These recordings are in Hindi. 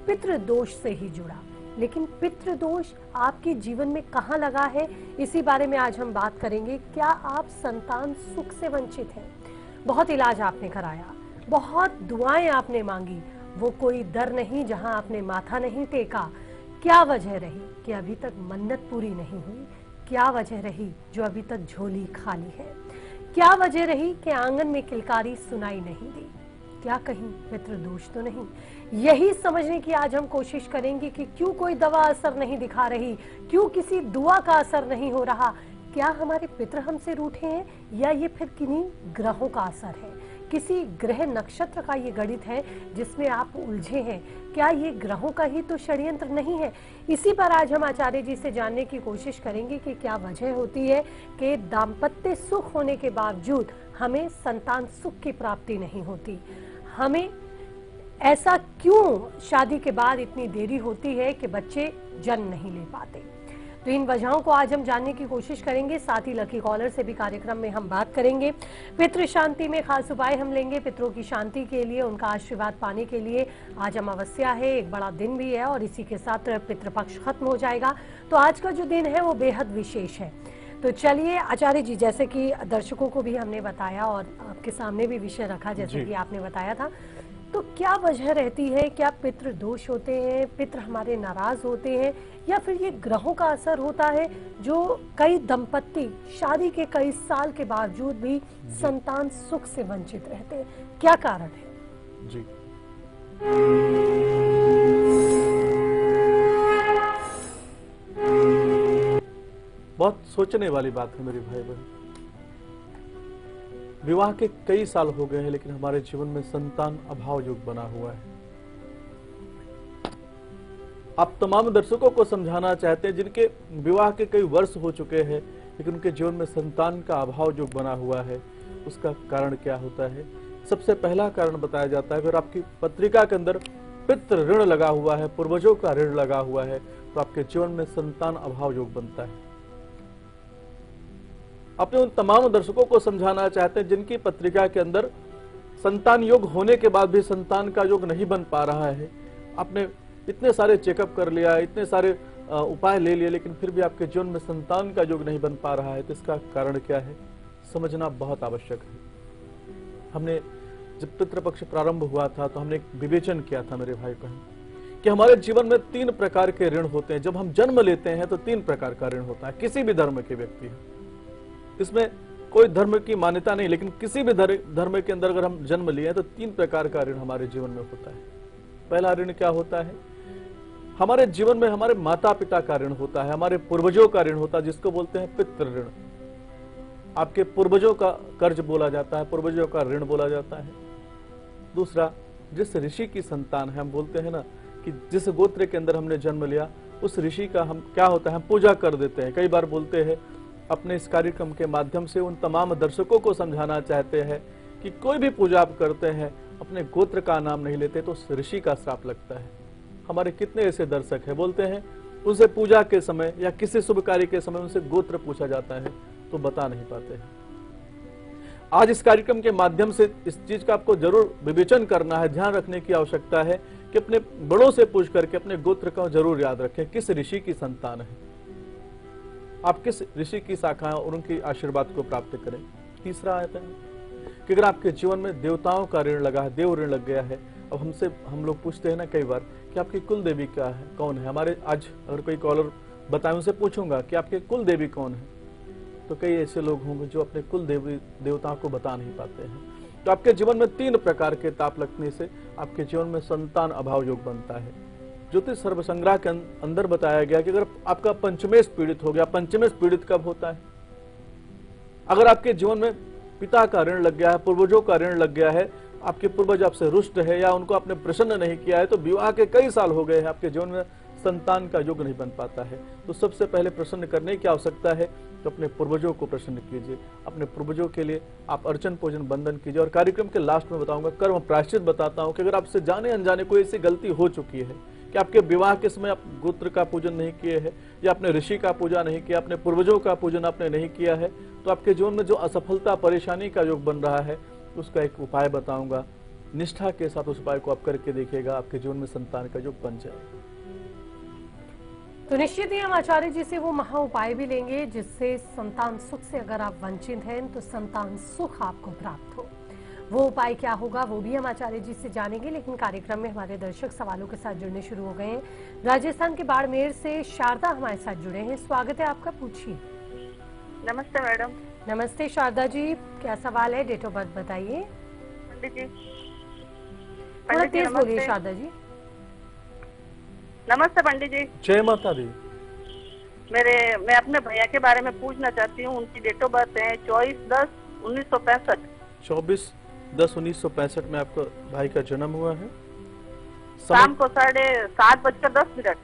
पितृ दोष से ही जुड़ा। लेकिन पितृ दोष आपके जीवन में कहाँ लगा है, इसी बारे में आज हम बात करेंगे। क्या आप संतान सुख से वंचित हैं? बहुत इलाज आपने कराया, बहुत दुआएं आपने मांगी, वो कोई दर नहीं जहां आपने माथा नहीं टेका। क्या वजह रही कि अभी तक मन्नत पूरी नहीं हुई? क्या वजह रही जो अभी तक झोली खाली है? क्या वजह रही कि आंगन में किलकारी सुनाई नहीं दी? क्या कहीं पितृदोष तो नहीं? यही समझने की आज हम कोशिश करेंगे कि क्यों कोई दवा असर नहीं दिखा रही, क्यों किसी दुआ का असर नहीं हो रहा। क्या हमारे पितृ हमसे रूठे हैं या ये फिर किन्हीं ग्रहों का असर है, किसी ग्रह नक्षत्र का ये गणित है जिसमें आप उलझे हैं? क्या ये ग्रहों का ही तो षड्यंत्र नहीं है? इसी पर आज हम आचार्य जी से जानने की कोशिश करेंगे कि क्या वजह होती है कि दाम्पत्य सुख होने के बावजूद हमें संतान सुख की प्राप्ति नहीं होती। हमें ऐसा क्यों शादी के बाद इतनी देरी होती है कि बच्चे जन्म नहीं ले पाते? तो इन वजहों को आज हम जानने की कोशिश करेंगे। साथ ही लकी कॉलर से भी कार्यक्रम में हम बात करेंगे। पितृ शांति में खास उपाय हम लेंगे पितरों की शांति के लिए, उनका आशीर्वाद पाने के लिए। आज अमावस्या है, एक बड़ा दिन भी है और इसी के साथ पितृपक्ष खत्म हो जाएगा, तो आज का जो दिन है वो बेहद विशेष है। तो चलिए आचार्य जी, जैसे कि दर्शकों को भी हमने बताया और आपके सामने भी विषय रखा जैसे कि आपने बताया था, तो क्या वजह रहती है? क्या पितृ दोष होते हैं, पितृ हमारे नाराज होते हैं, या फिर ये ग्रहों का असर होता है जो कई दंपत्ति शादी के कई साल के बावजूद भी संतान सुख से वंचित रहते हैं? क्या कारण है जी? बहुत सोचने वाली बात है मेरे भाई बहन। विवाह के कई साल हो गए हैं लेकिन हमारे जीवन में संतान अभाव योग बना हुआ है। आप तमाम दर्शकों को समझाना चाहते हैं जिनके विवाह के कई वर्ष हो चुके हैं लेकिन उनके जीवन में संतान का अभाव योग बना हुआ है, उसका कारण क्या होता है? सबसे पहला कारण बताया जाता है, अगर आपकी पत्रिका के अंदर पितृ ऋण लगा हुआ है, पूर्वजों का ऋण लगा हुआ है, तो आपके जीवन में संतान अभाव योग बनता है। अपने उन तमाम दर्शकों को समझाना चाहते हैं जिनकी पत्रिका के अंदर संतान योग होने के बाद भी संतान का योग नहीं बन पा रहा है। आपने इतने सारे चेकअप कर लिया, इतने सारे उपाय ले लिए, लेकिन फिर भी आपके जीवन में संतान का योग नहीं बन पा रहा है, तो इसका कारण क्या है समझना बहुत आवश्यक है। हमने जब पितृपक्ष प्रारंभ हुआ था तो हमने एक विवेचन किया था मेरे भाई बहन कि हमारे जीवन में 3 प्रकार के ऋण होते हैं। जब हम जन्म लेते हैं तो 3 प्रकार का ऋण होता है, किसी भी धर्म के व्यक्ति है, इसमें कोई धर्म की मान्यता नहीं, लेकिन किसी भी धर्म के अंदर अगर हम जन्म लिए तो 3 प्रकार का ऋण हमारे जीवन में होता है। पहला ऋण क्या होता है? हमारे जीवन में हमारे माता पिता का ऋण होता है, हमारे पूर्वजों का ऋण होता है, जिसको बोलते हैं पितृ ऋण। आपके पूर्वजों का कर्ज बोला जाता है, पूर्वजों का ऋण बोला जाता है। दूसरा, जिस ऋषि की संतान है, हम बोलते हैं ना कि जिस गोत्र के अंदर हमने जन्म लिया उस ऋषि का हम क्या होता है, हम पूजा कर देते हैं। कई बार बोलते हैं, अपने इस कार्यक्रम के माध्यम से उन तमाम दर्शकों को समझाना चाहते हैं कि कोई भी पूजा आप करते हैं अपने गोत्र का नाम नहीं लेते तो उस ऋषि का श्राप लगता है। हमारे कितने ऐसे दर्शक हैं, बोलते हैं उनसे पूजा के समय या किसी शुभ कार्य के समय उनसे गोत्र पूछा जाता है तो बता नहीं पाते हैं। आज इस कार्यक्रम के माध्यम से इस चीज का आपको जरूर विवेचन करना है, ध्यान रखने की आवश्यकता है कि अपने बड़ों से पूछ करके अपने गोत्र का जरूर याद रखें, किस ऋषि की संतान है, आप किस ऋषि की शाखा और उनके आशीर्वाद को प्राप्त करें। तीसरा आता है कि अगर आपके जीवन में देवताओं का ऋण लगा है, देव ऋण लग गया है, अब हमसे हम लोग पूछते हैं ना कई बार कि आपकी कुल देवी क्या है, कौन है। हमारे आज अगर कोई कॉलर बताए, उनसे पूछूंगा कि आपके कुल देवी कौन है, तो कई ऐसे लोग होंगे जो अपने कुल देवताओं को बता नहीं पाते हैं। तो आपके जीवन में 3 प्रकार के ताप लगने से आपके जीवन में संतान अभाव योग बनता है। ज्योतिष सर्वसंग्रह के अंदर बताया गया कि अगर आपका पंचमेश पीड़ित हो गया, पंचमेश पीड़ित कब होता है? अगर आपके जीवन में पिता का ऋण लग गया है, पूर्वजों का ऋण लग गया है, आपके पूर्वज आपसे रुष्ट है या उनको आपने प्रसन्न नहीं किया है, तो विवाह के कई साल हो गए हैं, आपके जीवन में संतान का योग नहीं बन पाता है। तो सबसे पहले प्रसन्न करने की आवश्यकता है, तो अपने पूर्वजों को प्रसन्न कीजिए, अपने पूर्वजों के लिए आप अर्चन पूजन बंदन कीजिए। और कार्यक्रम के लास्ट में बताऊंगा, कर्म प्रायश्चित बताता हूं कि अगर आपसे जाने अनजाने कोई ऐसी गलती हो चुकी है कि आपके विवाह के समय आप गोत्र का पूजन नहीं किए हैं या आपने ऋषि का पूजा नहीं किया, अपने पूर्वजों का पूजन आपने नहीं किया है, तो आपके जीवन में जो असफलता परेशानी का योग बन रहा है उसका एक उपाय बताऊंगा। निष्ठा के साथ उस उपाय को आप करके देखिएगा, आपके जीवन में संतान का योग बन जाए। तो निश्चित ही हम आचार्य जी से वो महा उपाय भी लेंगे जिससे संतान सुख से अगर आप वंचित हैं तो संतान सुख आपको प्राप्त हो। वो उपाय क्या होगा वो भी हम आचार्य जी से जानेंगे, लेकिन कार्यक्रम में हमारे दर्शक सवालों के साथ जुड़ने शुरू हो गए हैं। राजस्थान के बाड़मेर से शारदा हमारे साथ जुड़े हैं, स्वागत है आपका, पूछिए। नमस्ते मैडम। नमस्ते शारदा जी, क्या सवाल है? डेट ऑफ बर्थ बताइए। पंडित जी, थोड़ा तेज बोलिए शारदा जी। नमस्ते पंडित जी। जय माता दी। मैं अपने भैया के बारे में पूछना चाहती हूँ। उनकी डेट ऑफ बर्थ है 24/10/1965। 24/10/1965 में आपका भाई का जन्म हुआ है। शाम को 7:10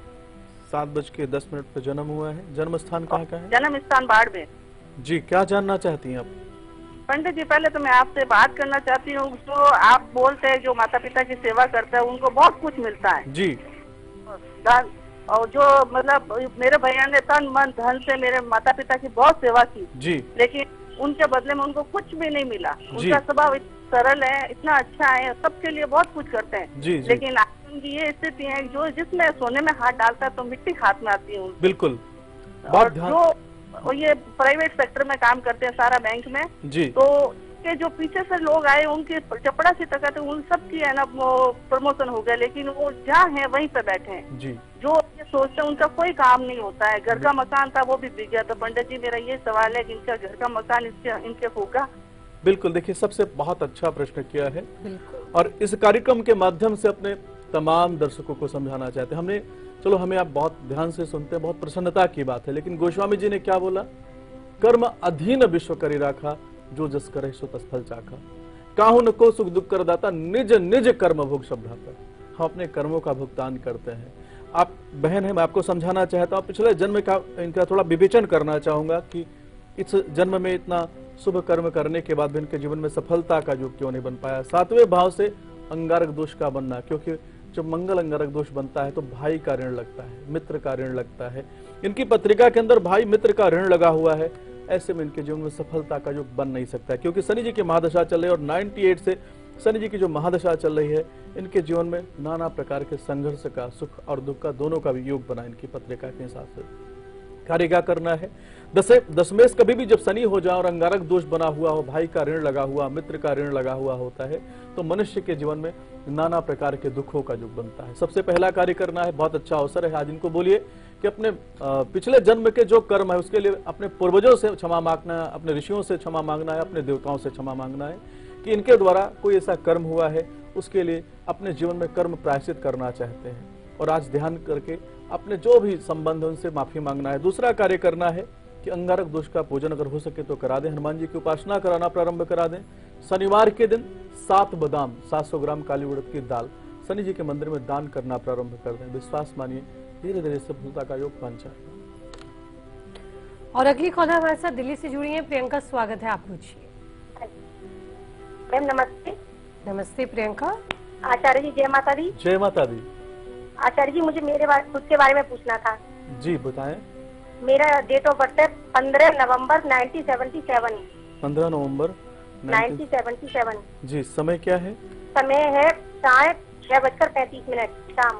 7:10 पर जन्म हुआ है। जन्म स्थान कहाँ का है? जन्म स्थान बाड़मेर। जी, क्या जानना चाहती हैं आप? पंडित जी, पहले तो मैं आपसे बात करना चाहती हूँ। जो आप बोलते हैं जो माता पिता की सेवा करते हैं उनको बहुत कुछ मिलता है जी। और जो मतलब मेरे भैया ने तन मन धन से मेरे माता पिता की बहुत सेवा की जी, लेकिन उनके बदले में उनको कुछ भी नहीं मिला। उनका स्वभाव सरल है, इतना अच्छा है, सबके लिए बहुत कुछ करते हैं। जी, जी। लेकिन आज उनकी ये स्थिति है जो जिसमें सोने में हाथ डालता है तो मिट्टी हाथ में आती है। बिल्कुल। और जो ये प्राइवेट सेक्टर में काम करते हैं सारा बैंक में जी, तो के जो पीछे से लोग आए उनकी चपड़ा सी तकत उन सब की है ना प्रमोशन हो गया, लेकिन वो जहाँ है वहीं पे बैठे हैं जी। जो ये सोचते हैं उनका कोई काम नहीं होता है। घर का मकान था वो भी बिक गया। तो पंडित जी मेरा ये सवाल है कि इनका घर का मकान इनके होगा? बिल्कुल, देखिए सबसे बहुत अच्छा प्रश्न किया है और इस कार्यक्रम के माध्यम से अपने तमाम दर्शकों को समझाना चाहते हैं। हमें आप बहुत ध्यान से सुनते हैं, बहुत प्रसन्नता की बात है, लेकिन गोस्वामी जी ने क्या बोला? कर्म अधीन विश्व करी राखा, जो जस करे सो तस फल चाखा। काहू न को सुख दुख कर दाता, निज निज कर्म भोग शब्द पर। हम अपने कर्मों का भुगतान करते हैं। आप बहन है, मैं आपको समझाना चाहता हूँ, पिछले जन्म का इनका थोड़ा विवेचन करना चाहूंगा कि इस जन्म में इतना शुभ कर्म करने के बाद भी इनके जीवन में सफलता का योग क्यों नहीं बन पाया। 7वें भाव से अंगारक दोष का बनना, क्योंकि जब मंगल अंगारक दोष बनता है तो भाई का ऋण लगता है, मित्र का ऋण लगता है। इनकी पत्रिका के अंदर भाई मित्र का ऋण लगा हुआ है। ऐसे में इनके जीवन में सफलता का योग बन नहीं सकता है, क्योंकि शनि जी की महादशा चल रही है और 98 से शनि जी की जो महादशा चल रही है, इनके जीवन में नाना प्रकार के संघर्ष का, सुख और दुख का दोनों का भी योग बना इनकी पत्रिका के हिसाब से। कार्य क्या करना है? दशमेश कभी भी जब शनि हो जाए और अंगारक दोष बना हुआ हो, भाई का ऋण लगा हुआ, मित्र का ऋण लगा हुआ होता है, तो मनुष्य के जीवन में नाना प्रकार के दुखों का योग बनता है। सबसे पहला कार्य करना है, बहुत अच्छा अवसर है आज इनको बोलिए कि अपने पिछले जन्म के जो कर्म है उसके लिए अपने पूर्वजों से क्षमा मांगना है, अपने ऋषियों से क्षमा मांगना है, अपने देवताओं से क्षमा मांगना है कि इनके द्वारा कोई ऐसा कर्म हुआ है, उसके लिए अपने जीवन में कर्म प्रायश्चित करना चाहते हैं और आज ध्यान करके अपने जो भी संबंध है उनसे माफी मांगना है। दूसरा कार्य करना है कि अंगारक दोष का पूजन अगर हो सके तो करा दें, हनुमान जी की उपासना कराना प्रारंभ करा दें। शनिवार के दिन 7 बादाम 700 ग्राम काली उड़द की दाल शनि जी के मंदिर में दान करना प्रारंभ कर दें। विश्वास मानिए धीरे धीरे सफलता का योग बन जाएगा। और अगली कॉलर हमारे साथ दिल्ली से जुड़ी है प्रियंका, स्वागत है, आप पूछिए। मैम नमस्ते। नमस्ते प्रियंका। आचार्य जी जय माता दी। जय माता दी। आचार्य जी मुझे मेरे खुद के बारे में पूछना था। जी बताएं। मेरा डेट ऑफ बर्थ है 15 नवंबर 1977। 15 नवंबर 1977। जी, समय क्या है? समय है शायद 6:35 शाम।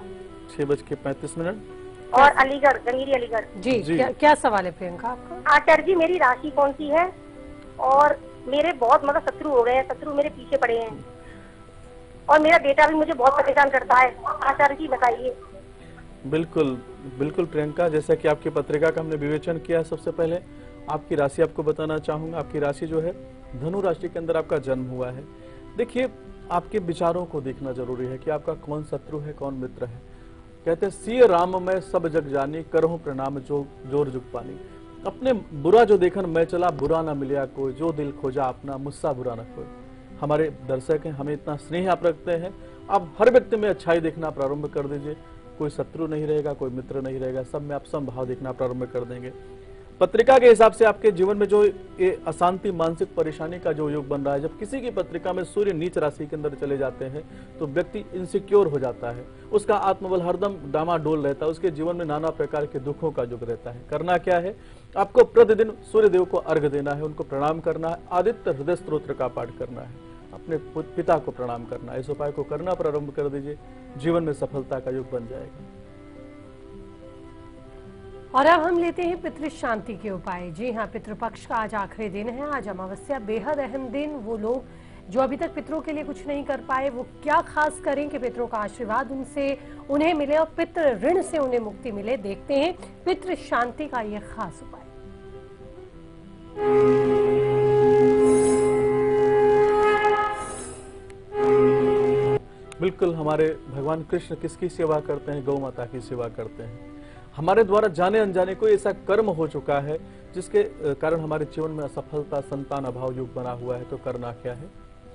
6:35। और अलीगढ़, जंगीरी अलीगढ़। जी। क्या सवाल है प्रियंका आपका? आचार्य जी मेरी राशि कौन सी है? और मेरे बहुत मतलब शत्रु हो गए हैं, शत्रु मेरे पीछे पड़े हैं और मेरा बेटा भी मुझे बहुत परेशान करता है। आचार्य जी बताइए। बिल्कुल बिल्कुल प्रियंका, जैसा कि आपकी पत्रिका का हमने विवेचन किया, सबसे पहले आपकी राशि आपको बताना चाहूंगा। आपकी राशि जो है धनु राशि के अंदर आपका जन्म हुआ है। देखिए, आपके विचारों को देखना जरूरी है कि आपका कौन शत्रु है, कौन मित्र है। कहते हैं सिय राम में सब जग जानी, करहूं प्रणाम जो जोर जुग पानी। अपने बुरा जो देखन मैं चला, बुरा ना मिलिया कोई, जो दिल खोजा अपना, मुझसा बुरा ना कोई। हमारे दर्शक हैं, हमें इतना स्नेह आप रखते हैं, आप हर व्यक्ति में अच्छाई देखना प्रारंभ कर दीजिए। कोई शत्रु नहीं रहेगा, कोई मित्र नहीं रहेगा, सब में आप समभाव देखना प्रारंभ कर देंगे। पत्रिका के हिसाब से आपके जीवन में जो ये अशांति, मानसिक परेशानी का जो योग बन रहा है, जब किसी की पत्रिका में सूर्य नीच राशि के अंदर चले जाते हैं तो व्यक्ति इनसिक्योर हो जाता है, उसका आत्मबल हरदम डामाडोल रहता है, उसके जीवन में नाना प्रकार के दुखों का योग रहता है। करना क्या है? आपको प्रतिदिन सूर्य देव को अर्घ्य देना है, उनको प्रणाम करना है, आदित्य हृदय स्तोत्र का पाठ करना है। अपने पिता को प्रणाम करना, इस उपाय को करना प्रारंभ कर दीजिए, जीवन में सफलता का योग बन जाएगा। और अब हम लेते हैं पितृ शांति के उपाय। जी हाँ, पितृपक्ष का आज आखिरी दिन है, आज अमावस्या, बेहद अहम दिन। वो लोग जो अभी तक पितरों के लिए कुछ नहीं कर पाए, वो क्या खास करें कि पितरों का आशीर्वाद उन्हें मिले और पितृ ऋण से उन्हें मुक्ति मिले। देखते हैं पितृ शांति का यह खास उपाय। बिल्कुल, हमारे भगवान कृष्ण किसकी सेवा करते हैं? गौ माता की सेवा करते हैं। हमारे द्वारा जाने अनजाने कोई ऐसा कर्म हो चुका है जिसके कारण हमारे जीवन में असफलता, संतान अभाव योग बना हुआ है, तो करना क्या है?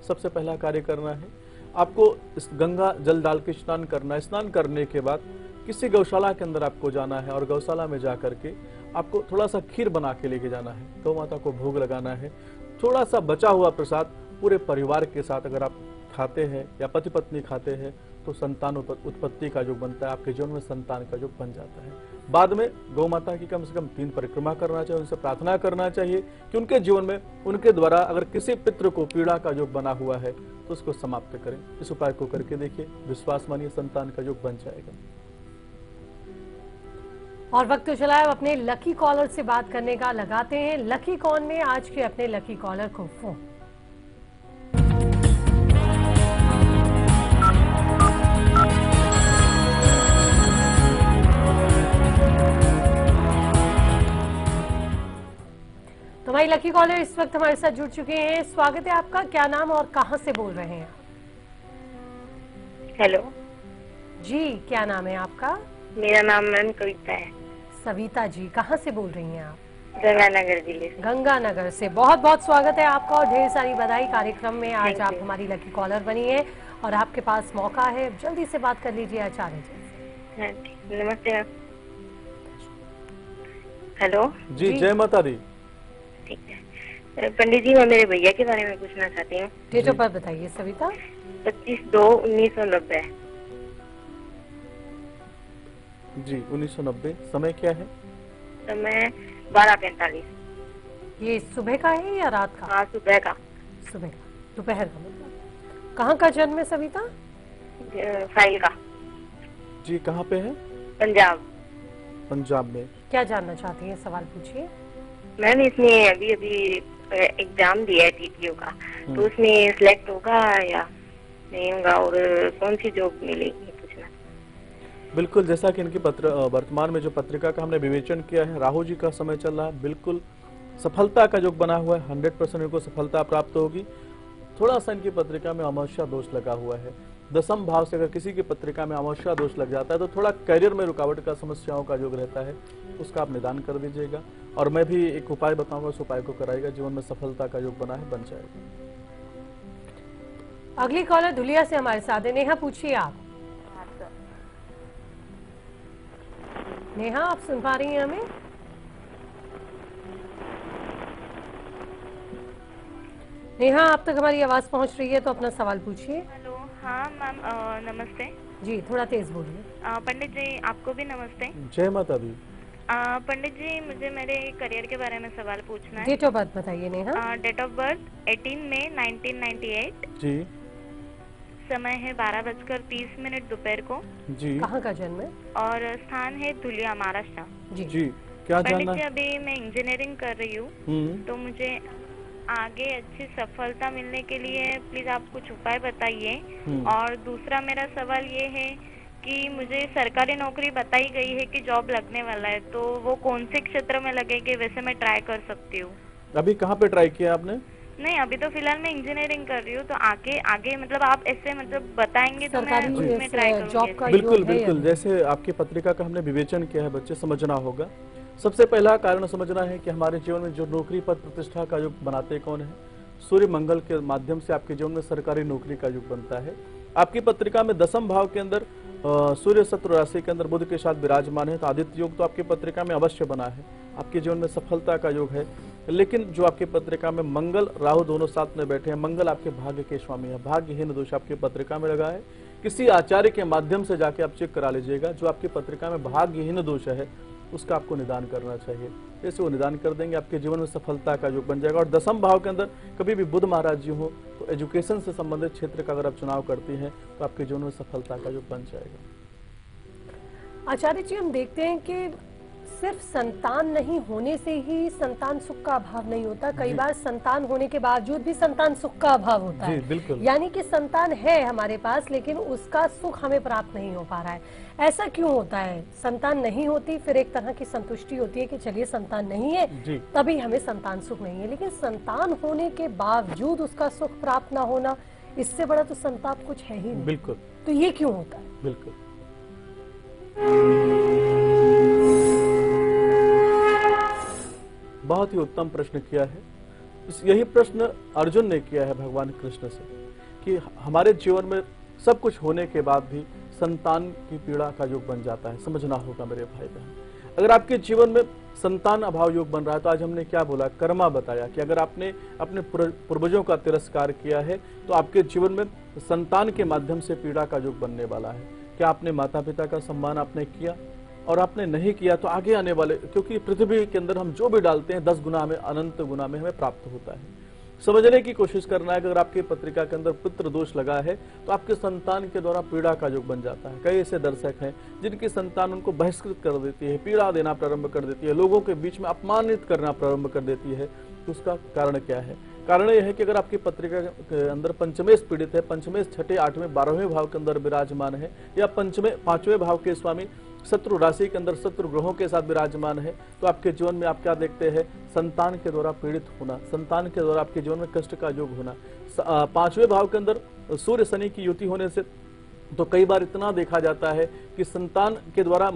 सबसे पहला कार्य करना है, आपको इस गंगा जल डाल के स्नान करना है। स्नान करने के बाद किसी गौशाला के अंदर आपको जाना है और गौशाला में जा करके आपको थोड़ा सा खीर बना के लेके जाना है, गौ माता को भोग लगाना है। थोड़ा सा बचा हुआ प्रसाद पूरे परिवार के साथ अगर आप खाते हैं या पति पत्नी खाते हैं तो संतान उत्पत्ति का योग बनता है, आपके जीवन में संतान का योग बन जाता है। बाद में गौ माता की कम से कम 3 परिक्रमा करना चाहिए, उनसे प्रार्थना करना चाहिए कि उनके जीवन में उनके द्वारा अगर किसी पितृ को पीड़ा का योग बना हुआ है तो उसको समाप्त करें। इस उपाय को करके देखिए, विश्वास मानिए संतान का योग बन जाएगा। और वक्त तो चला है अपने लकी कॉलर से बात करने का। लगाते हैं लकी कॉन में आज के अपने लकी कॉलर को फोन। तो हमारी लकी कॉलर इस वक्त हमारे साथ जुड़ चुके हैं। स्वागत है आपका, क्या नाम और कहां से बोल रहे हैं? हेलो जी, क्या नाम है आपका? मेरा नाम मैम कविता है। सविता जी, कहां से बोल रही हैं आप? गंगानगर जिले से। गंगानगर से। बहुत बहुत स्वागत है आपका और ढेर सारी बधाई। कार्यक्रम में आज आप हमारी लकी कॉलर बनी है और आपके पास मौका है, जल्दी से बात कर लीजिए आचार्य जी से। हाँ, ठीक। नमस्ते मैम। हेलो जी, जय माता दी। ठीक है पंडित जी, मैं मेरे भैया के बारे में पूछना चाहती हूँ। डेट ऑफ बर्थ बताइए सविता। 25/2/1990। जी, 1990। समय क्या है? समय 12:45। ये सुबह का है या रात का? हाँ, सुबह का। सुबह का, दोपहर का मतलब। कहाँ का जन्म है सविता? फाइल का। जी, कहाँ पे है? पंजाब। पंजाब में। क्या जानना चाहती हैं, सवाल पूछिए। मैम, इसमें अभी एग्जाम दिया है टीटीओ का, तो उसमें सिलेक्ट होगा या नहीं होगा और कौन सी जॉब मिलेगी पूछना। बिल्कुल, जैसा कि इनकी वर्तमान में जो पत्रिका का हमने विवेचन किया है, राहु जी का समय चल रहा है, बिल्कुल सफलता का योग बना हुआ है, 100% इनको सफलता प्राप्त होगी। थोड़ा सा इनकी पत्रिका में अमावस्या दोष लगा हुआ है। 10th भाव से अगर किसी की पत्रिका में अमावस्या दोष लग जाता है तो थोड़ा करियर में रुकावट का, समस्याओं का योग रहता है, उसका आप निदान कर दीजिएगा। और मैं भी एक उपाय बताऊंगा, उस उपाय को कराएगा, जीवन में सफलता का योग बना है, बन जाएगा। अगली कॉलर धुलिया से हमारे साथ है। नेहा, पूछिए आप। नेहा, आप सुन पा रही हैं हमें? नेहा, आप तक हमारी आवाज पहुंच रही है तो अपना सवाल पूछिए। हेलो, हाँ मैम, नमस्ते। जी, थोड़ा तेज बोलिए। पंडित जी, आपको भी नमस्ते। जय माता दी। पंडित जी, मुझे मेरे करियर के बारे में सवाल पूछना है। डेट ऑफ बर्थ बताइए नेहा। डेट ऑफ बर्थ 18 मई 1998। जी समय है 12:30 दोपहर को। जी। कहाँ का जन्म है? और स्थान है धुलिया, महाराष्ट्र। जी जी, क्या पंडित जानना जी, है? अभी मैं इंजीनियरिंग कर रही हूँ, तो मुझे आगे अच्छी सफलता मिलने के लिए प्लीज आप कुछ उपाय बताइए। और दूसरा मेरा सवाल ये है कि मुझे सरकारी नौकरी बताई गई है कि जॉब लगने वाला है, तो वो कौन से क्षेत्र में लगेगी, वैसे मैं ट्राई कर सकती हूँ। अभी कहाँ पे ट्राई किया आपने? नहीं, अभी तो फिलहाल मैं इंजीनियरिंग कर रही हूँ, तो आगे आगे मतलब आप ऐसे मतलब बताएंगे तो मैं सरकारी उसमें ट्राई जॉब का करूँगी। बिल्कुल योग है या बिल्कुल, नहीं? जैसे आपकी पत्रिका का हमने विवेचन किया है, बच्चे समझना होगा। सबसे पहला कारण समझना है कि हमारे जीवन में जो नौकरी पद प्रतिष्ठा का योग बनाते कौन है? सूर्य मंगल के माध्यम से आपके जीवन में सरकारी नौकरी का योग बनता है। आपकी पत्रिका में 10th भाव के अंदर सूर्य शत्रु राशि के अंदर बुध के साथ विराजमान है, तो आदित्य योग तो आपकी पत्रिका में अवश्य बना है, आपके जीवन में सफलता का योग है। लेकिन जो आपकी पत्रिका में मंगल राहु दोनों साथ में बैठे हैं, मंगल आपके भाग्य के स्वामी है, भाग्यहीन दोष आपकी पत्रिका में लगा है। किसी आचार्य के माध्यम से जाके आप चेक करा लीजिएगा, जो आपकी पत्रिका में भाग्यहीन दोष है उसका आपको निदान करना चाहिए। जैसे वो निदान कर देंगे, आपके जीवन में सफलता का योग बन जाएगा। और 10वें भाव के अंदर कभी भी बुध महाराज जी हो तो एजुकेशन से संबंधित क्षेत्र का अगर आप चुनाव करती हैं तो आपके जीवन में सफलता का योग बन जाएगा। आचार्य जी, हम देखते हैं कि सिर्फ संतान नहीं होने से ही संतान सुख का अभाव नहीं होता, कई बार संतान होने के बावजूद भी संतान सुख का अभाव होता है। बिल्कुल। यानी कि संतान है हमारे पास लेकिन उसका सुख हमें प्राप्त नहीं हो पा रहा है। ऐसा क्यों होता है? संतान नहीं होती, फिर एक तरह की संतुष्टि होती है कि चलिए संतान नहीं है तभी हमें संतान सुख नहीं है, लेकिन संतान होने के बावजूद उसका सुख प्राप्त ना होना, इससे बड़ा तो संताप कुछ है ही नहीं। बिल्कुल। तो ये क्यों होता है? बिल्कुल। बहुत ही उत्तम प्रश्न किया है। यही प्रश्न अर्जुन ने किया है भगवान कृष्ण से कि हमारे जीवन में सब कुछ होने के बाद भी संतान की पीड़ा का योग बन जाता है। समझना होगा मेरे भाई बहन, अगर आपके जीवन में संतान अभाव योग बन रहा है तो आज हमने क्या बोला, कर्मा बताया कि अगर आपने अपने पूर्वजों का तिरस्कार किया है तो आपके जीवन में संतान के माध्यम से पीड़ा का योग बनने वाला है। क्या आपने माता पिता का सम्मान आपने किया? और आपने नहीं किया तो आगे आने वाले, क्योंकि पृथ्वी के अंदर हम जो भी डालते हैं 10 गुना हमें, अनंत गुना में हमें प्राप्त होता है। समझने की कोशिश करना है कि अगर आपकी पत्रिका के अंदर पुत्र दोष लगा है तो आपके संतान के द्वारा पीड़ा का योग बन जाता है। कई ऐसे दर्शक हैं जिनकी संतान उनको बहिष्कृत कर देती है, पीड़ा देना प्रारंभ कर देती है, लोगों के बीच में अपमानित करना प्रारंभ कर देती है। तो उसका कारण क्या है? कारण यह है कि अगर आपकी पत्रिका के अंदर पंचमेश पीड़ित है, पंचमेश 6, 8वें, 12वें भाव के अंदर विराजमान है, या पंचमें 5वें भाव के स्वामी शत्रु राशि के अंदर शत्रु ग्रहों के साथ विराजमान है, तो आपके जीवन में आप क्या देखते हैं? संतान के द्वारा पीड़ित होना, संतान के द्वारा आपके जीवन में कष्ट का योग होना। 5वें भाव के अंदर सूर्य शनि की युति होने से तो कई बार इतना देखा जाता है कि संतान के द्वारा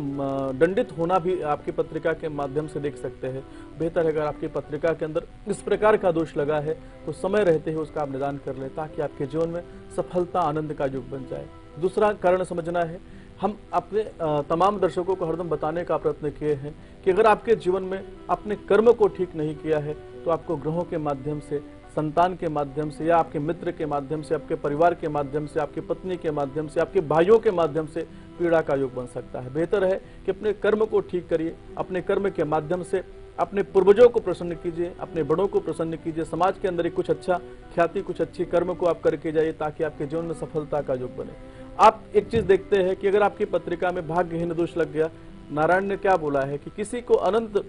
दंडित होना भी आपकी पत्रिका के माध्यम से देख सकते हैं। बेहतर है अगर आपकी पत्रिका के अंदर इस प्रकार का दोष लगा है तो समय रहते ही उसका आप निदान कर लें ताकि आपके जीवन में सफलता आनंद का योग बन जाए। दूसरा कारण समझना है, हम अपने तमाम दर्शकों को हरदम बताने का प्रयत्न किए हैं कि अगर आपके जीवन में अपने कर्म को ठीक नहीं किया है तो आपको ग्रहों के माध्यम से, संतान के माध्यम से, या आपके मित्र के माध्यम से, आपके परिवार के माध्यम से, आपकी पत्नी के माध्यम से, आपके भाइयों के माध्यम से पीड़ा का योग बन सकता है। बेहतर है कि अपने कर्म को ठीक करिए, अपने कर्म के माध्यम से अपने पूर्वजों को प्रसन्न कीजिए, अपने बड़ों को प्रसन्न कीजिए, समाज के अंदर कुछ अच्छा ख्याति, कुछ अच्छी कर्म को आप करके जाइए ताकि आपके जीवन में सफलता का योग बने। आप एक चीज देखते हैं कि अगर आपकी पत्रिका में भाग्यहीन दोष लग गया, नारायण ने क्या बोला है कि किसी को अनंत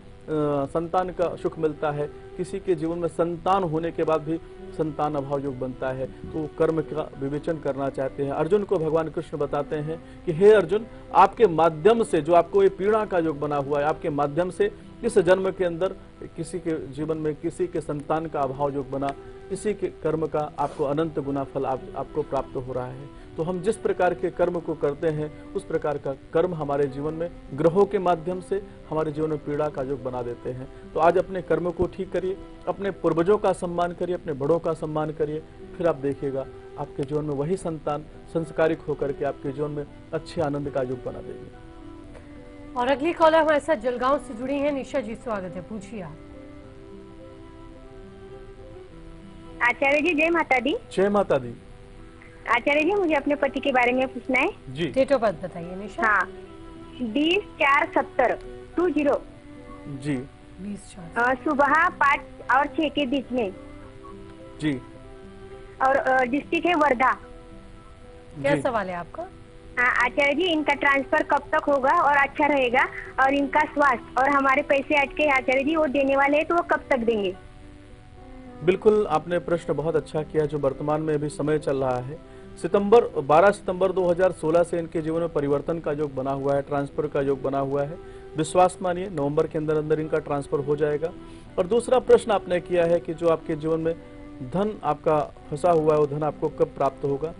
संतान का सुख मिलता है, किसी के जीवन में संतान होने के बाद भी संतान अभाव योग बनता है, तो कर्म का विवेचन करना चाहते हैं। अर्जुन को भगवान कृष्ण बताते हैं कि हे अर्जुन, आपके माध्यम से जो आपको ये पीड़ा का योग बना हुआ है, आपके माध्यम से इस जन्म के अंदर किसी के जीवन में किसी के संतान का अभाव योग बना, इसी के कर्म का आपको अनंत गुना फल आपको प्राप्त हो रहा है। तो हम जिस प्रकार के कर्म को करते हैं उस प्रकार का कर्म हमारे जीवन में ग्रहों के माध्यम से हमारे जीवन में पीड़ा का योग बना देते हैं। तो आज अपने कर्म को ठीक करिए, अपने पूर्वजों का सम्मान करिए, अपने बड़ों का सम्मान करिए, फिर आप देखिएगा आपके जीवन में वही संतान संस्कारिक होकर के आपके जीवन में अच्छे आनंद का योग बना देगी। और अगली कॉलर हमारे साथ जलगांव से जुड़ी हैं निशा जी, स्वागत है, पूछिए आप। आचार्य जी जय माता दी। जय माता दी। आचार्य जी मुझे अपने पति के बारे में पूछना है जी। डेट ऑफ बर्थ बताइए निशा। हाँ 20/4/70 20 जी। 20/4 सुबह 5 और 6 के बीच में जी। और डिस्ट्रिक्ट है वर्धा। क्या सवाल है आपका? हाँ आचार्य जी, इनका ट्रांसफर कब तक होगा और अच्छा रहेगा, और इनका स्वास्थ्य और हमारे पैसे अटके आचार्य जी वो देने वाले हैं तो वो कब तक देंगे? बिल्कुल, आपने प्रश्न बहुत अच्छा किया। जो वर्तमान में अभी समय चल रहा है, 12 सितंबर 2016 से इनके जीवन में परिवर्तन का योग बना हुआ है, ट्रांसफर का योग बना हुआ है। विश्वास मानिए नवंबर के अंदर अंदर इनका ट्रांसफर हो जाएगा। और दूसरा प्रश्न आपने किया है कि जो आपके जीवन में धन आपका फंसा हुआ है वो धन आपको कब प्राप्त होगा।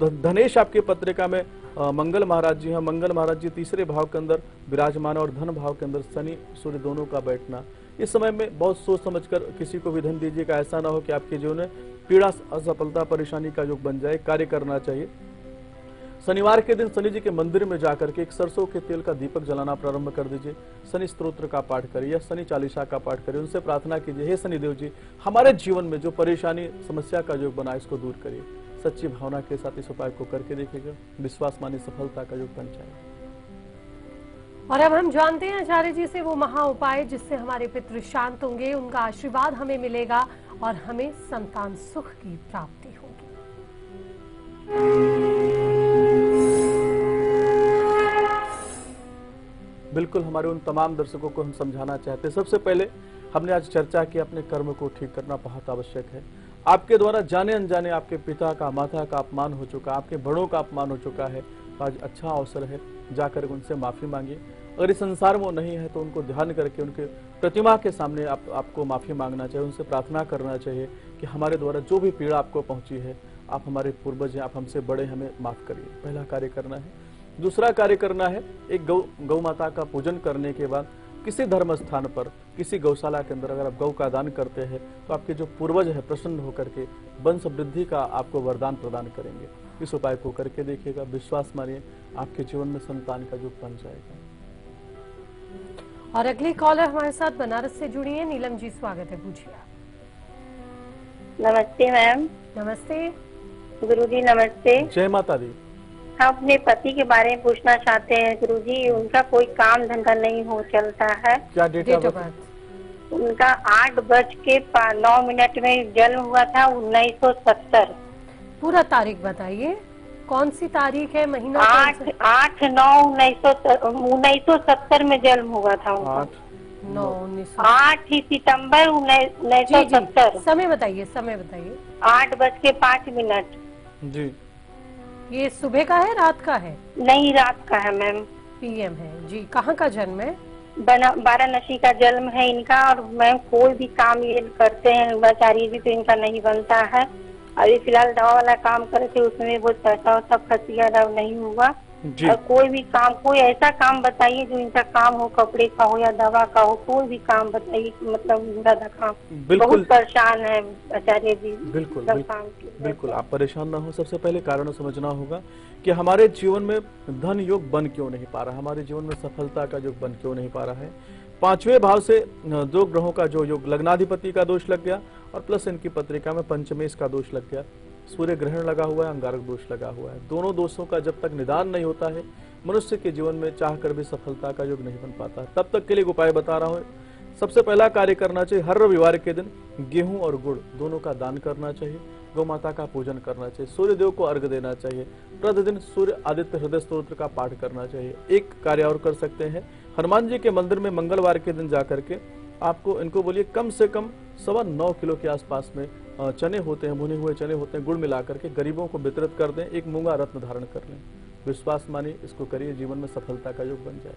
धनेश आपकी पत्रिका में मंगल महाराज जी हैं। मंगल महाराज जी तीसरे भाव के अंदर विराजमान और धन भाव के अंदर शनि सूर्य दोनों का बैठना। इस समय में बहुत सोच समझकर किसी को भी धन दीजिएगा, ऐसा ना हो कि आपके जीवन में पीड़ा, असफलता, परेशानी का योग बन जाए। कार्य करना चाहिए। शनिवार के दिन शनि जी के मंदिर में जाकर के एक सरसों के तेल का दीपक जलाना प्रारंभ कर दीजिए। शनि स्तोत्र का पाठ करिए या शनि चालीसा का पाठ करिए। उनसे प्रार्थना कीजिए, हे शनिदेव जी, हमारे जीवन में जो परेशानी, समस्या का योग बना इसको दूर करिए। सच्ची भावना के साथ इस उपाय को करके देखिएगा, विश्वास मानी सफलता का योग बन जाएगा। और अब हम जानते हैं आचार्य जी से वो महा उपाय जिससे हमारे पितृ शांत होंगे, उनका आशीर्वाद हमें मिलेगा और हमें संतान सुख की प्राप्ति होगी। बिल्कुल हमारे उन तमाम दर्शकों को हम समझाना चाहते हैं। सबसे पहले हमने आज चर्चा की अपने कर्म को ठीक करना बहुत आवश्यक है। आपके द्वारा जाने अनजाने आपके पिता का, माता का अपमान हो चुका, आपके बड़ों का अपमान हो चुका है, तो आज अच्छा अवसर है जाकर उनसे माफी मांगिए। अगर इस संसार में वो नहीं है तो उनको ध्यान करके उनके प्रतिमा के सामने आपको माफी मांगना चाहिए, उनसे प्रार्थना करना चाहिए कि हमारे द्वारा जो भी पीड़ा आपको पहुंची है, आप हमारे पूर्वज हैं, आप हमसे बड़े, हमें माफ करिए। पहला कार्य करना है। दूसरा कार्य करना है, एक गौ माता का पूजन करने के बाद किसी धर्म स्थान पर, किसी गौशाला के अंदर अगर आप गौ का दान करते हैं तो आपके जो पूर्वज है प्रसन्न होकर के वंश वृद्धि का आपको वरदान प्रदान करेंगे। इस उपाय को करके देखिएगा, विश्वास मानिए आपके जीवन में संतान का युग बन जाएगा। और अगली कॉलर हमारे साथ बनारस से जुड़ी है। नीलम जी, स्वागत है, पूछिए आप। नमस्ते मैम। नमस्ते गुरुजी, नमस्ते। जय माता दी। हम अपने पति के बारे में पूछना चाहते हैं गुरुजी। उनका कोई काम धंधा नहीं हो चलता है। क्या डेट ऑफ बर्थ? उनका 8:09 में जन्म हुआ था, 1970। पूरा तारीख बताइए, कौन सी तारीख है, महीना? 8/9/1970 में जन्म हुआ था उनका। 8 सितंबर 1970। समय बताइए, समय बताइए। 8:05। जी। ये सुबह का है, रात का है? नहीं, रात का है मैम। PM है जी। कहाँ का जन्म है? वाराणसी का जन्म है इनका। और मैम कोई भी काम ये करते हैं आचार्य जी तो इनका नहीं बनता है। अभी फिलहाल दवा वाला काम करे थे, उसमें बहुत पैसा सब खर्च गया, नहीं हुआ। और कोई भी काम, कोई ऐसा काम बताइए जो इनका काम हो, कपड़े का हो या दवा का हो, कोई भी काम बताइए, मतलब ज्यादा काम। बहुत परेशान है आचार्य जी। बिल्कुल बिल्कुल आप परेशान ना हो। सबसे पहले कारण समझना होगा कि हमारे जीवन में धन योग बन क्यों नहीं पा रहा, हमारे जीवन में सफलता का योग बन क्यों नहीं पा रहा है। 5वें भाव से 2 ग्रहों का जो योग, लग्नाधिपति का दोष लग गया और प्लस इनकी पत्रिका में पंचमेश का दोष लग गया, सूर्य ग्रहण लगा हुआ है, अंगारक दोष लगा हुआ है। दोनों दोषों का जब तक निदान नहीं होता है, मनुष्य के जीवन में चाह कर भी सफलता का योग नहीं बन पाता। तब तक के लिए उपाय बता रहा हूँ। सबसे पहला कार्य करना चाहिए, हर रविवार के दिन गेहूं और गुड़ दोनों का दान करना चाहिए, गौ माता का पूजन करना चाहिए, सूर्य देव को अर्घ देना चाहिए, प्रतिदिन सूर्य आदित्य हृदय स्तोत्र का पाठ करना चाहिए। एक कार्य और कर सकते हैं, हनुमान जी के मंदिर में मंगलवार के दिन जाकर के आपको इनको बोलिए कम से कम 9.25 किलो के आसपास में चने होते हैं, भुने हुए चने होते हैं, गुड़ मिलाकर के गरीबों को वितरित कर दें। एक मूंगा रत्न धारण कर लें। विश्वास मानिए, इसको करिए, जीवन में सफलता का योग बन जाए।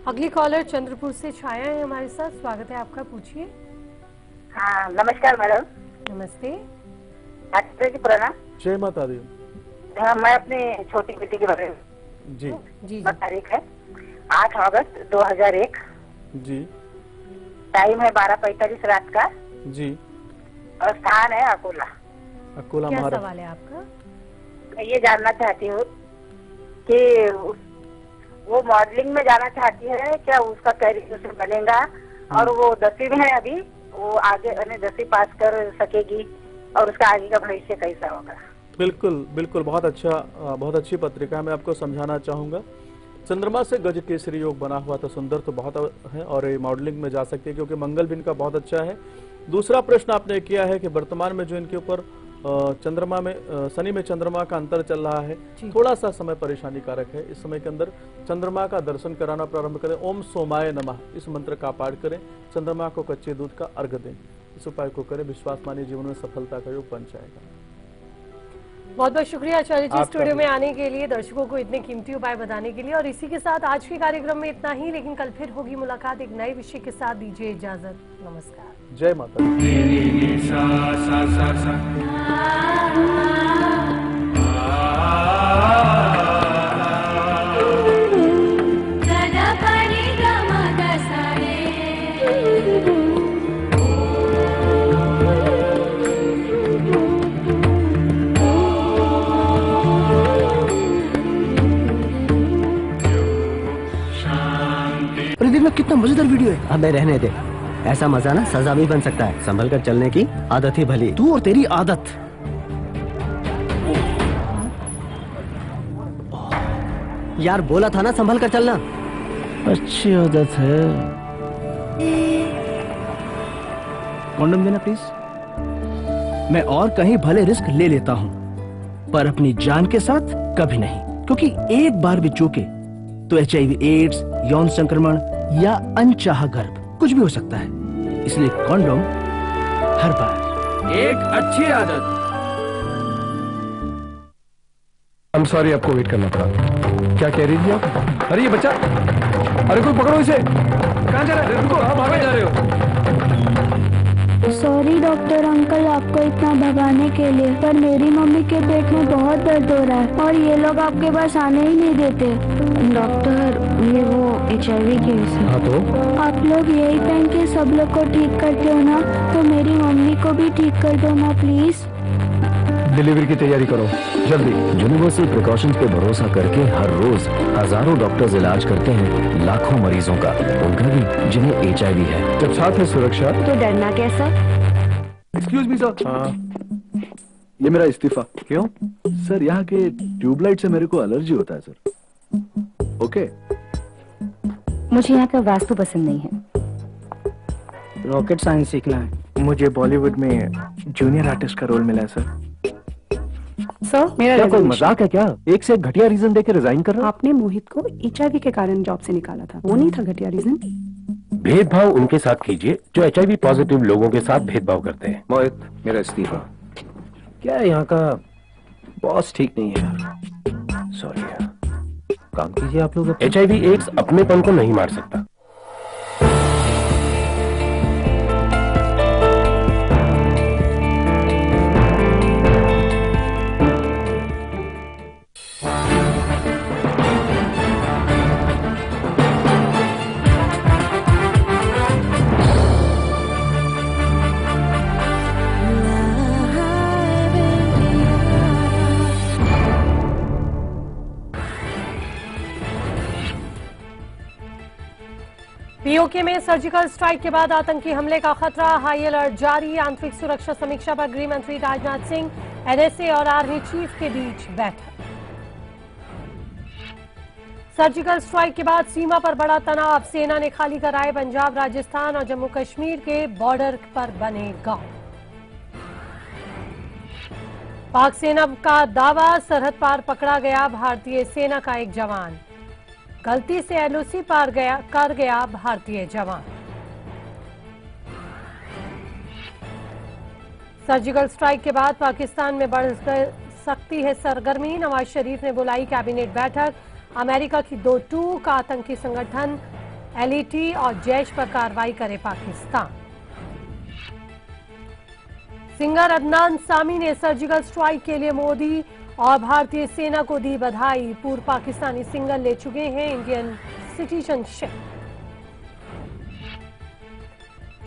अगली कॉलर चंद्रपुर से छाया है हमारे साथ, स्वागत है आपका, पूछिए। हाँ, नमस्कार मैडम। नमस्ते। आचार्य जी प्रणाम। जय माता दी। हाँ, मैं अपनी छोटी बेटी के बारे में जी जी। तारीख है 8 अगस्त 2001। जी। टाइम है 12:45 रात का। जी। और स्थान है अकोला। अकोला क्या महाराष्ट्र। सवाल है आपका? मैं ये जानना चाहती हूँ कि वो मॉडलिंग में जाना चाहती है, क्या उसका कैरियर उसे बनेगा? और वो 10वीं में है अभी, वो आगे 10वीं पास कर सकेगी और उसका आगे का भविष्य कैसा होगा? बिल्कुल बिल्कुल, बहुत अच्छी पत्रिका है। मैं आपको समझाना चाहूंगा। चंद्रमा से गज केसरी योग बना हुआ तो सुंदर तो बहुत है और ये मॉडलिंग में जा सकती है क्योंकि मंगल भी इनका बहुत अच्छा है। दूसरा प्रश्न आपने किया है कि वर्तमान में जो इनके ऊपर चंद्रमा में शनि में चंद्रमा का अंतर चल रहा है, थोड़ा सा समय परेशानी कारक है। इस समय के अंदर चंद्रमा का दर्शन कराना प्रारंभ करें। ओम सोमाय नमः इस मंत्र का पाठ करें, चंद्रमा को कच्चे दूध का अर्घ दें। इस उपाय को करें, विश्वास मानिए जीवन में सफलता का योग बन जाएगा। बहुत बहुत शुक्रिया आचार्य जी स्टूडियो में आने के लिए, दर्शकों को इतने कीमती उपाय बताने के लिए। और इसी के साथ आज के कार्यक्रम में इतना ही, लेकिन कल फिर होगी मुलाकात एक नए विषय के साथ। दीजिए इजाजत, नमस्कार। जय माता दी। में कितना मजेदार वीडियो है। अबे रहने दे, ऐसा मजा ना सजा भी बन सकता है। संभल कर चलने की आदत ही भली। तू और तेरी आदत। यार बोला था ना संभल कर चलना। अच्छी आदत है। कॉन्डम देना प्लीज। मैं और कहीं भले रिस्क ले लेता हूं, पर अपनी जान के साथ कभी नहीं, क्योंकि एक बार भी चूके तो HIV, एड्स, यौन संक्रमण या अनचाहा गर्भ कुछ भी हो सकता है। इसलिए कॉन्डोम हर बार। एक अच्छी आदत। I'm sorry, आपको वेट करना पड़ा। क्या कह रही थी आप? अरे ये बच्चा, अरे कोई पकड़ो इसे। कहाँ जा रहे हो? रुको, आप भागे जा रहे हो। सॉरी डॉक्टर अंकल आपको इतना भगाने के लिए, पर मेरी मम्मी के पेट में बहुत दर्द हो रहा है और ये लोग आपके पास आने ही नहीं देते। डॉक्टर ये वो HIV केस है। हाँ तो? आप लोग यही पहन के सब लोग को ठीक करते हो ना, तो मेरी मम्मी को भी ठीक कर दो ना प्लीज। डिलीवरी की तैयारी करो जल्दी। यूनिवर्सल प्रिकॉशंस पे भरोसा करके हर रोज हजारों डॉक्टर्स इलाज करते हैं लाखों मरीजों का, उनका भी जिन्हें HIV है। जब साथ है सुरक्षा तो डरना कैसा? Excuse me sir. हाँ, ये मेरा इस्तीफा। क्यों सर? यहाँ के ट्यूबलाइट से मेरे को एलर्जी होता है सर। ओके। मुझे यहाँ का वास्तु पसंद नहीं है। रॉकेट साइंस सीखना है। मुझे बॉलीवुड में जूनियर आर्टिस्ट का रोल मिला है सर। सर मेरा क्या कोई मजाक है क्या? एक से एक घटिया रीजन देके रिजाइन कर रहा? आपने मोहित को HIV के कारण जॉब से निकाला था, वो नहीं था घटिया रीजन? भेदभाव उनके साथ कीजिए जो HIV पॉजिटिव लोगों के साथ भेदभाव करते हैं। मोहित, मेरा इस्तीफा। क्या यहाँ का बॉस ठीक नहीं है यार। सॉरी यार, काम कीजिए आप लोग। HIV एड्स अपनेपन को नहीं मार सकता। पीओके में सर्जिकल स्ट्राइक के बाद आतंकी हमले का खतरा, हाई अलर्ट जारी। आंतरिक सुरक्षा समीक्षा पर गृह मंत्री राजनाथ सिंह, NSA और आर्मी चीफ के बीच बैठक। सर्जिकल स्ट्राइक के बाद सीमा पर बड़ा तनाव, सेना ने खाली कराए पंजाब, राजस्थान और जम्मू कश्मीर के बॉर्डर पर बने गांव। पाक सेना का दावा, सरहद पार पकड़ा गया भारतीय सेना का एक जवान, गलती से LOC पार कर गया भारतीय जवान। सर्जिकल स्ट्राइक के बाद पाकिस्तान में बढ़ सकती है सरगर्मी, नवाज शरीफ ने बुलाई कैबिनेट बैठक। अमेरिका की 2 टूक, आतंकी संगठन LET और जैश पर कार्रवाई करे पाकिस्तान। सिंगर अदनान सामी ने सर्जिकल स्ट्राइक के लिए मोदी और भारतीय सेना को दी बधाई, पूर्व पाकिस्तानी सिंगर ले चुके हैं इंडियन सिटीजनशिप।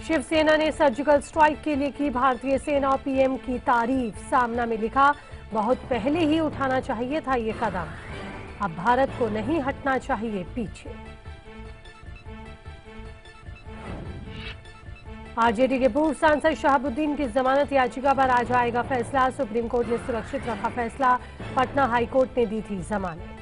शिवसेना ने सर्जिकल स्ट्राइक के लिए की भारतीय सेना और PM की तारीफ, सामना में लिखा, बहुत पहले ही उठाना चाहिए था ये कदम, अब भारत को नहीं हटना चाहिए पीछे। आरजेडी के पूर्व सांसद शहाबुद्दीन की जमानत याचिका पर आज आएगा फैसला, सुप्रीम कोर्ट ने सुरक्षित रखा फैसला, पटना हाईकोर्ट ने दी थी जमानत।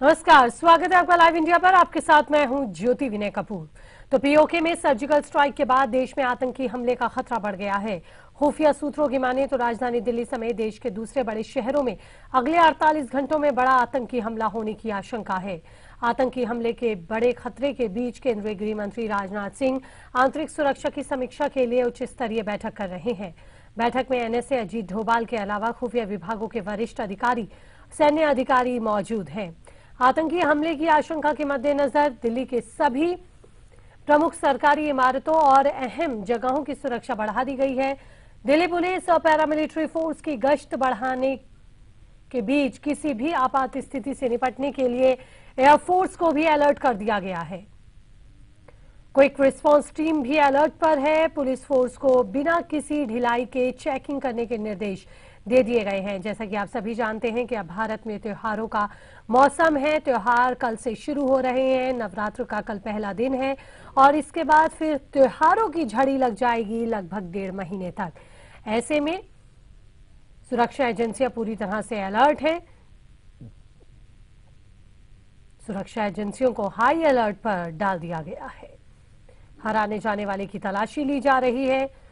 नमस्कार, स्वागत है आपका लाइव इंडिया पर। आपके साथ मैं हूं ज्योति विनय कपूर। तो पीओके में सर्जिकल स्ट्राइक के बाद देश में आतंकी हमले का खतरा बढ़ गया है। खुफिया सूत्रों की माने तो राजधानी दिल्ली समेत देश के दूसरे बड़े शहरों में अगले 48 घंटों में बड़ा आतंकी हमला होने की आशंका है। आतंकी हमले के बड़े खतरे के बीच केंद्रीय गृह मंत्री राजनाथ सिंह आंतरिक सुरक्षा की समीक्षा के लिए उच्च स्तरीय बैठक कर रहे हैं। बैठक में NSA अजीत डोभाल के अलावा खुफिया विभागों के वरिष्ठ अधिकारी, सैन्य अधिकारी मौजूद हैं। आतंकी हमले की आशंका के मद्देनजर दिल्ली के सभी प्रमुख सरकारी इमारतों और अहम जगहों की सुरक्षा बढ़ा दी गई है। दिल्ली पुलिस और पैरामिलिट्री फोर्स की गश्त बढ़ाने के बीच किसी भी आपात स्थिति से निपटने के लिए एयरफोर्स को भी अलर्ट कर दिया गया है। क्विक रिस्पांस टीम भी अलर्ट पर है। पुलिस फोर्स को बिना किसी ढिलाई के चेकिंग करने के निर्देश दे दिए गए हैं। जैसा कि आप सभी जानते हैं कि अब भारत में त्योहारों का मौसम है। त्योहार कल से शुरू हो रहे हैं। नवरात्र का कल पहला दिन है और इसके बाद फिर त्योहारों की झड़ी लग जाएगी लगभग 1.5 महीने तक। ऐसे में सुरक्षा एजेंसियां पूरी तरह से अलर्ट हैं। सुरक्षा एजेंसियों को हाई अलर्ट पर डाल दिया गया है। हर आने जाने वाले की तलाशी ली जा रही है।